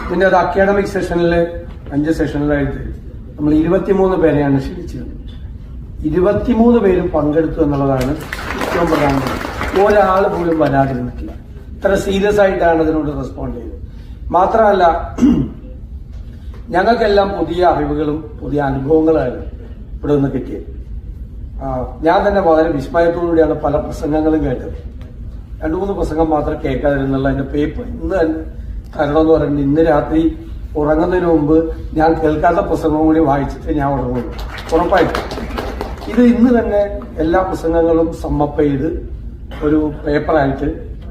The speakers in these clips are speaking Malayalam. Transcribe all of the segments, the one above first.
പിന്നെ അത് അക്കാഡമിക് സെഷനിൽ 5 സെഷനിലായിട്ട് നമ്മൾ 23 പേരെയാണ് ക്ഷണിച്ചത്. 23 പേരും പങ്കെടുത്തു എന്നുള്ളതാണ് ഏറ്റവും പ്രധാനപ്പെട്ടത്. ഒരാൾ പോലും വരാതിരുന്നിട്ടില്ല. ഇത്ര സീരിയസ് ആയിട്ടാണ് അതിനോട് റെസ്പോണ്ട് ചെയ്തത്. മാത്രമല്ല, ഞങ്ങൾക്കെല്ലാം പുതിയ അറിവുകളും പുതിയ അനുഭവങ്ങളായിരുന്നു ഇവിടെ നിന്ന് കിട്ടിയത്. ഞാൻ തന്നെ വളരെ വിസ്മയത്തോടുകൂടിയാണ് പല പ്രസംഗങ്ങളും കേട്ടത്. 2-3 പ്രസംഗം മാത്രം കേൾക്കാതിരുന്നുള്ള എന്റെ പേപ്പർ ഇന്ന് തരണമെന്ന് പറഞ്ഞിട്ട് ഇന്ന് രാത്രി ഉറങ്ങുന്നതിന് മുമ്പ് ഞാൻ കേൾക്കാത്ത പുസ്തകം കൂടി വായിച്ചിട്ട് ഞാൻ ഉറങ്ങുള്ളൂ. ഉറപ്പായിട്ടും ഇത് ഇന്ന് തന്നെ എല്ലാ പുസ്തകങ്ങളും സമ്മപ്പ് ചെയ്ത് ഒരു പേപ്പറായിട്ട്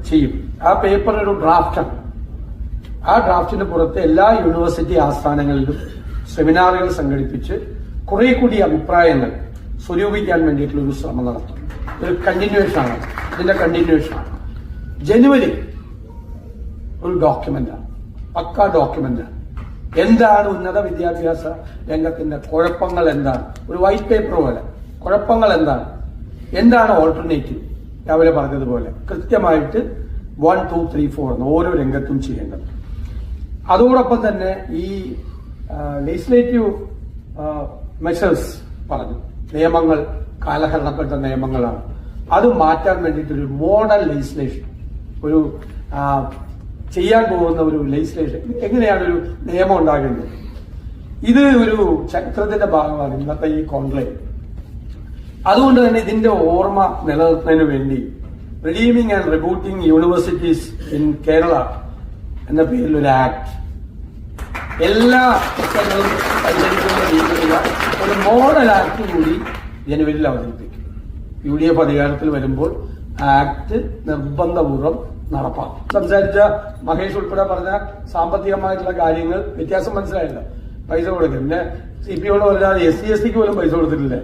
ചെയ്യും. ആ പേപ്പർ ഒരു ഡ്രാഫ്റ്റാണ്. ആ ഡ്രാഫ്റ്റിന് പുറത്ത് എല്ലാ യൂണിവേഴ്സിറ്റി ആസ്ഥാനങ്ങളിലും സെമിനാറുകൾ സംഘടിപ്പിച്ച് കുറെ കൂടി അഭിപ്രായങ്ങൾ സ്വരൂപിക്കാൻ വേണ്ടിയിട്ടുള്ള ഒരു ശ്രമം നടത്തും. ഒരു കണ്ടിന്യൂവേഷനാണ്, ഇതിന്റെ കണ്ടിന്യൂവേഷനാണ്. ജനുവരി ഒരു ഡോക്യുമെന്റാണ്, പക്കാ ഡോക്യുമെന്റാണ്. എന്താണ് ഉന്നത വിദ്യാഭ്യാസ രംഗത്തിന്റെ കുഴപ്പങ്ങൾ, എന്താണ് ഒരു വൈറ്റ് പേപ്പർ പോലെ കുഴപ്പങ്ങൾ എന്താണ് ഓൾട്ടർനേറ്റീവ്, രാവിലെ പറഞ്ഞതുപോലെ കൃത്യമായിട്ട് 1, 2, 3, 4 ഓരോ രംഗത്തും ചെയ്യേണ്ടത്. അതോടൊപ്പം തന്നെ ഈ ലെജിസ്ലേറ്റീവ് മെഷേഴ്സ് പറഞ്ഞു, നിയമങ്ങൾ കാലഹരണപ്പെട്ട നിയമങ്ങളാണ്, അത് മാറ്റാൻ വേണ്ടിയിട്ടൊരു മോഡൽ ലെജിസ്ലേഷൻ, ഒരു ചെയ്യാൻ പോകുന്ന ഒരു ലെജിസ്ലേഷൻ, എങ്ങനെയാണ് ഒരു നിയമം ഉണ്ടാകേണ്ടത്. ഇത് ഒരു ചരിത്രത്തിന്റെ ഭാഗമാണ് ഇന്നത്തെ ഈ കോൺക്ലേവ്. അതുകൊണ്ട് തന്നെ ഇതിന്റെ ഓർമ്മ നിലനിർത്തുന്നതിന് വേണ്ടി redeeming and rebooting universities in Kerala എന്ന പേരിൽ ഒരു ആക്ട്, എല്ലാ പുസ്തകങ്ങളും പരിഗണിക്കുന്ന രീതിയിലുള്ള ഒരു മോഡൽ ആക്ട് കൂടി ജനുവരിയിൽ അവതരിപ്പിക്കും. UDF അധികാരത്തിൽ വരുമ്പോൾ ആക്ട് നിർബന്ധപൂർവ്വം നടപ്പാക്കും. സംസാരിച്ച മഹേഷ് ഉൾപ്പെടെ പറഞ്ഞ സാമ്പത്തികമായിട്ടുള്ള കാര്യങ്ങൾ വ്യത്യാസം മനസ്സിലായില്ല. പൈസ കൊടുക്കും. പിന്നെ CPO പറഞ്ഞാൽ SC/ST പോലും പൈസ കൊടുത്തിട്ടില്ല,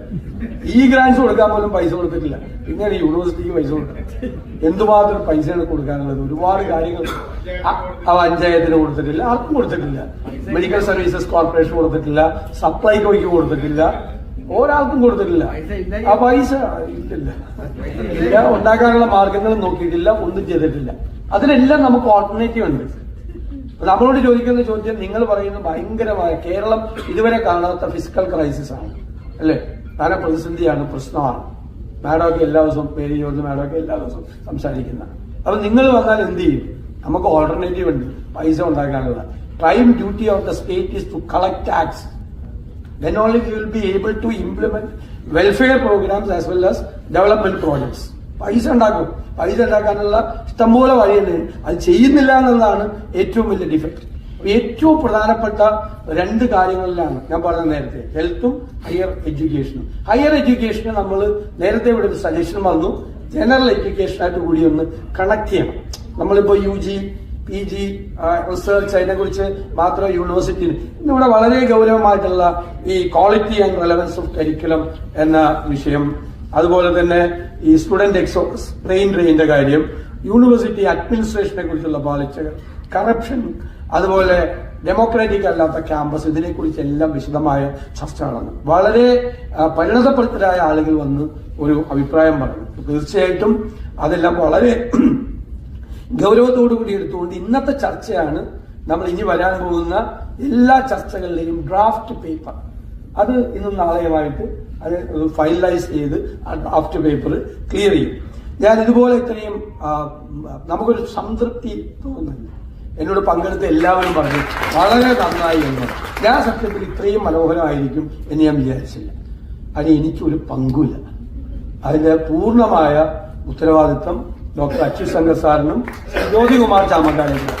ഈ ഗ്രാൻസ് കൊടുക്കാൻ പോലും പൈസ കൊടുത്തിട്ടില്ല. പിന്നെയാണ് യൂണിവേഴ്സിറ്റിക്ക് പൈസ കൊടുക്കുന്നത്. എന്തുമാത്രം പൈസയാണ് കൊടുക്കാനുള്ളത്, ഒരുപാട് കാര്യങ്ങൾ. പഞ്ചായത്തിന് കൊടുത്തിട്ടില്ല, ആർക്കും കൊടുത്തിട്ടില്ല. മെഡിക്കൽ സർവീസസ് കോർപ്പറേഷൻ കൊടുത്തിട്ടില്ല, സപ്ലൈകോയ്ക്ക് കൊടുത്തിട്ടില്ല, ഒരാൾക്കും കൊടുത്തിട്ടില്ല. ആ പൈസ ഇല്ല, ഉണ്ടാക്കാനുള്ള മാർഗങ്ങൾ നോക്കിയിട്ടില്ല, ഒന്നും ചെയ്തിട്ടില്ല. അതിനെല്ലാം നമുക്ക് ഓൾട്ടർനേറ്റീവ് ഉണ്ട്. നമ്മളോട് ചോദിക്കുന്ന ചോദ്യം, നിങ്ങൾ പറയുന്നത് ഭയങ്കരമായ കേരളം ഇതുവരെ കാണാത്ത ഫിസിക്കൽ ക്രൈസിസ് ആണ് അല്ലെ, ധനപ്രതിസന്ധിയാണ്, പ്രശ്നമാണ്. മാഡമൊക്കെ എല്ലാ ദിവസവും പേര് ചോദിച്ച് മാഡമൊക്കെ എല്ലാ ദിവസവും സംസാരിക്കുന്ന. അപ്പൊ നിങ്ങൾ വന്നാൽ എന്ത് ചെയ്യും? നമുക്ക് ഓൾട്ടർനേറ്റീവ് ഉണ്ട്, പൈസ ഉണ്ടാക്കാനുള്ള. Prime duty of the state is to collect tax. Then only we will be able to implement welfare programs as well as development projects. പൈസ ഉണ്ടാക്കും. പൈസ ഉണ്ടാക്കാനുള്ള ഇഷ്ടംപോലെ വഴിയുണ്ട്. അത് ചെയ്യുന്നില്ല എന്നുള്ളതാണ് ഏറ്റവും വലിയ ഡിഫക്റ്റ്. ഏറ്റവും പ്രധാനപ്പെട്ട 2 കാര്യങ്ങളിലാണ് ഞാൻ പറഞ്ഞത് നേരത്തെ, ഹെൽത്തും ഹയർ എഡ്യൂക്കേഷനും. ഹയർ എഡ്യൂക്കേഷന് നമ്മൾ നേരത്തെ ഇവിടെ ഒരു സജഷൻ വന്നു, ജനറൽ എഡ്യൂക്കേഷനായിട്ട് കൂടി ഒന്ന് കണക്ട് ചെയ്യണം. നമ്മളിപ്പോ UG PG റിസർച്ച് അതിനെ കുറിച്ച് മാത്രം യൂണിവേഴ്സിറ്റിയിൽ ഇന്നിവിടെ വളരെ ഗൗരവമായിട്ടുള്ള ഈ quality and relevance of curriculum എന്ന വിഷയം, അതുപോലെ തന്നെ ഈ സ്റ്റുഡന്റ് എക്സോസ് ബ്രെയിൻ ഡ്രെയിന്റെ കാര്യം, യൂണിവേഴ്സിറ്റി അഡ്മിനിസ്ട്രേഷനെ കുറിച്ചുള്ള പാളിച്ചകൾ, കറപ്ഷൻ, അതുപോലെ ഡെമോക്രാറ്റിക് അല്ലാത്ത ക്യാമ്പസ്, ഇതിനെക്കുറിച്ചെല്ലാം വിശദമായ ചർച്ച നടന്നു. വളരെ പരിണതപ്രതരായ ആളുകൾ വന്ന് ഒരു അഭിപ്രായം പറഞ്ഞു. തീർച്ചയായിട്ടും അതെല്ലാം വളരെ ഗൗരവത്തോടുകൂടി എടുത്തുകൊണ്ട് ഇന്നത്തെ ചർച്ചയാണ് നമ്മൾ ഇനി വരാൻ പോകുന്ന എല്ലാ ചർച്ചകളിലെയും ഡ്രാഫ്റ്റ് പേപ്പർ. അത് ഇന്നും നാളെയുമായിട്ട് അത് ഫൈനലൈസ് ചെയ്ത് ആ ഡ്രാഫ്റ്റ് പേപ്പർ ക്ലിയർ ചെയ്യും. ഞാൻ ഇതുപോലെ ഇത്രയും നമുക്കൊരു സംതൃപ്തി തോന്നുന്നില്ല. എന്നോട് പങ്കെടുത്ത എല്ലാവരും പറഞ്ഞു വളരെ നന്നായി എന്ന്. ഞാൻ സത്യത്തിൽ ഇത്രയും മനോഹരമായിരിക്കും എന്ന് ഞാൻ വിചാരിച്ചില്ല. അതിന് എനിക്കൊരു പങ്കുമില്ല. അതിന്റെ പൂർണ്ണമായ ഉത്തരവാദിത്വം ഡോക്ടർ അച്യുത് ശങ്കർ സാറിനും ജ്യോതികുമാർ ചാമക്കാടിനും.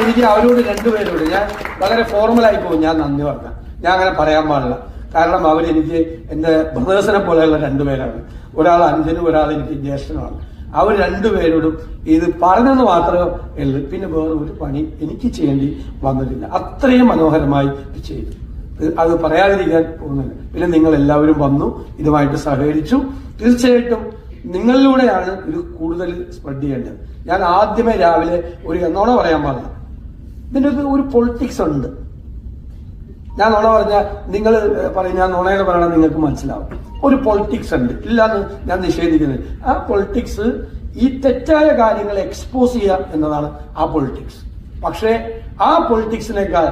എനിക്ക് അവരോട് 2 പേരോട് ഞാൻ വളരെ ഫോർമലായി പോകും. ഞാൻ നന്ദി പറഞ്ഞാൽ ഞാൻ അങ്ങനെ പറയാൻ പാടില്ല. കാരണം അവരെനിക്ക് എന്റെ ബ്രദേഴ്സിനെ പോലെയുള്ള 2 പേരാണ്. ഒരാൾ അഞ്ജനും ഒരാൾ എനിക്ക് ജ്യേഷ്ഠനുമാണ്. അവർ 2 പേരോടും ഇത് പറഞ്ഞെന്ന് മാത്രമേ ഉള്ളൂ. പിന്നെ വേറെ ഒരു പണി എനിക്ക് ചെയ്യേണ്ടി വന്നിട്ടില്ല. അത്രയും മനോഹരമായി ചെയ്തു. അത് പറയാതിരിക്കാൻ പോകുന്നില്ല. പിന്നെ നിങ്ങൾ എല്ലാവരും വന്നു, ഇതുമായിട്ട് സഹകരിച്ചു. തീർച്ചയായിട്ടും നിങ്ങളിലൂടെയാണ് ഇത് കൂടുതൽ സ്പ്രെഡ് ചെയ്യേണ്ടത്. ഞാൻ ആദ്യമേ രാവിലെ ഒരു നുണ പറയാൻ പാടില്ല. ഇതിന്റെ ഒരു പൊളിറ്റിക്സ് ഉണ്ട്. ഞാൻ നുണ പറഞ്ഞാൽ നിങ്ങൾ പറയും ഞാൻ നുണയെന്ന് പറയണം, നിങ്ങൾക്ക് മനസ്സിലാവും. ഒരു പൊളിറ്റിക്സ് ഉണ്ട്, ഇല്ലാന്ന് ഞാൻ നിഷേധിക്കുന്നത്. ആ പൊളിറ്റിക്സ് ഈ തെറ്റായ കാര്യങ്ങൾ എക്സ്പോസ് ചെയ്യുക എന്നതാണ് ആ പൊളിറ്റിക്സ്. പക്ഷേ ആ പൊളിറ്റിക്സിനേക്കാൾ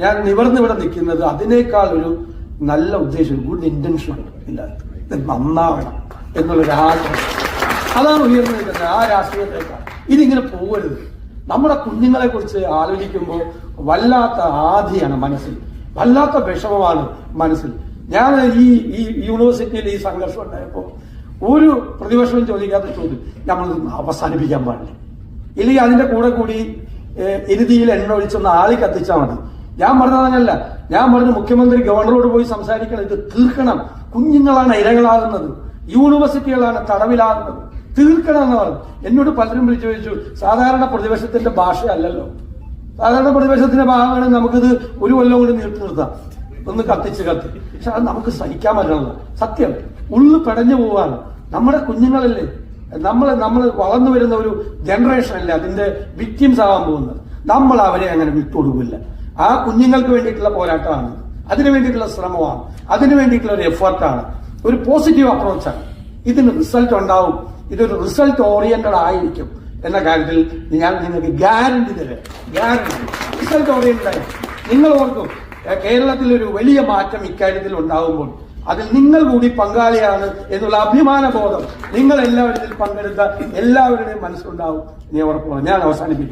ഞാൻ നിവർന്നിവിടെ നിൽക്കുന്നത് അതിനേക്കാൾ ഒരു നല്ല ഉദ്ദേശം, ഗുഡ് ഇന്റൻഷൻ ഇല്ല, ഇത് നന്നാവണം എന്നുള്ളൊരു ആഗ്രഹം, അതാണ് ഉയർന്നു നിൽക്കുന്നത്. ആ രാഷ്ട്രീയത്തേക്കാൾ ഇതിങ്ങനെ പോകരുത്. നമ്മുടെ കുഞ്ഞുങ്ങളെ കുറിച്ച് ആലോചിക്കുമ്പോൾ വല്ലാത്ത ആധിയാണ് മനസ്സിൽ, വല്ലാത്ത വിഷമമാണ് മനസ്സിൽ. ഞാൻ ഈ യൂണിവേഴ്സിറ്റിയിൽ ഈ സംഘർഷം ഉണ്ടായപ്പോൾ ഒരു പ്രതിപക്ഷവും ചോദിക്കാത്ത ചോദ്യം, നമ്മളിതൊന്ന് അവസാനിപ്പിക്കാൻ പാടില്ല, ഇല്ലെങ്കിൽ അതിന്റെ കൂടെ കൂടി എരുതിയിൽ എണ്ണ ഒഴിച്ചൊന്ന് ആളി കത്തിച്ചാൽ മതി. ഞാൻ പറഞ്ഞതല്ല, ഞാൻ പറഞ്ഞു മുഖ്യമന്ത്രി ഗവർണറോട് പോയി സംസാരിക്കണം, ഇത് തീർക്കണം. കുഞ്ഞുങ്ങളാണ് ഇരകളാകുന്നത്, യൂണിവേഴ്സിറ്റികളാണ് തടവിലാകുന്നത്, തീർക്കണം എന്ന് പറഞ്ഞു. എന്നോട് പലരും വിളിച്ചു ചോദിച്ചു, സാധാരണ പ്രതിപക്ഷത്തിന്റെ ഭാഷയല്ലല്ലോ, സാധാരണ പ്രതിപക്ഷത്തിന്റെ ഭാഗമാണെങ്കിൽ നമുക്കിത് ഒരു കൊല്ലം കൂടി നീട്ടി നിർത്താം, ഒന്ന് കത്തിച്ച് പക്ഷെ അത് നമുക്ക് സഹിക്കാൻ പറ്റണല്ലോ. സത്യം, ഉള്ളു പെടഞ്ഞു പോവാണ്. നമ്മുടെ കുഞ്ഞുങ്ങളല്ലേ, നമ്മൾ വളർന്നു വരുന്ന ഒരു ജനറേഷൻ അല്ലേ അതിന്റെ വിക്ടിംസ് ആവാൻ പോകുന്നത്. നമ്മൾ അവരെ അങ്ങനെ വിട്ടുകൊടുക്കില്ല. ആ കുഞ്ഞുങ്ങൾക്ക് വേണ്ടിയിട്ടുള്ള പോരാട്ടമാണ്, അതിനു വേണ്ടിയിട്ടുള്ള ശ്രമമാണ്, അതിനു വേണ്ടിയിട്ടുള്ള ഒരു എഫേർട്ടാണ്, ഒരു പോസിറ്റീവ് അപ്രോച്ചാണ്. ഇതിന് റിസൾട്ട് ഉണ്ടാവും, ഇതൊരു റിസൾട്ട് ഓറിയന്റഡ് ആയിരിക്കും എന്ന കാര്യത്തിൽ ഞാൻ നിങ്ങൾക്ക് ഗ്യാരണ്ടി തരാം. ഗ്യാരണ്ടി റിസൾട്ട് ഓറിയന്റഡ് ആയി. നിങ്ങൾ ഓർക്കും, കേരളത്തിൽ ഒരു വലിയ മാറ്റം ഇക്കാര്യത്തിൽ ഉണ്ടാകുമ്പോൾ അതിൽ നിങ്ങൾ കൂടി പങ്കാളിയാണ് എന്നുള്ള അഭിമാന ബോധം നിങ്ങൾ എല്ലാവരും പങ്കെടുത്ത എല്ലാവരുടെയും മനസ്സിലുണ്ടാവും. ഞാൻ ഉറപ്പാണ്. ഞാൻ അവസാനിപ്പിക്കും.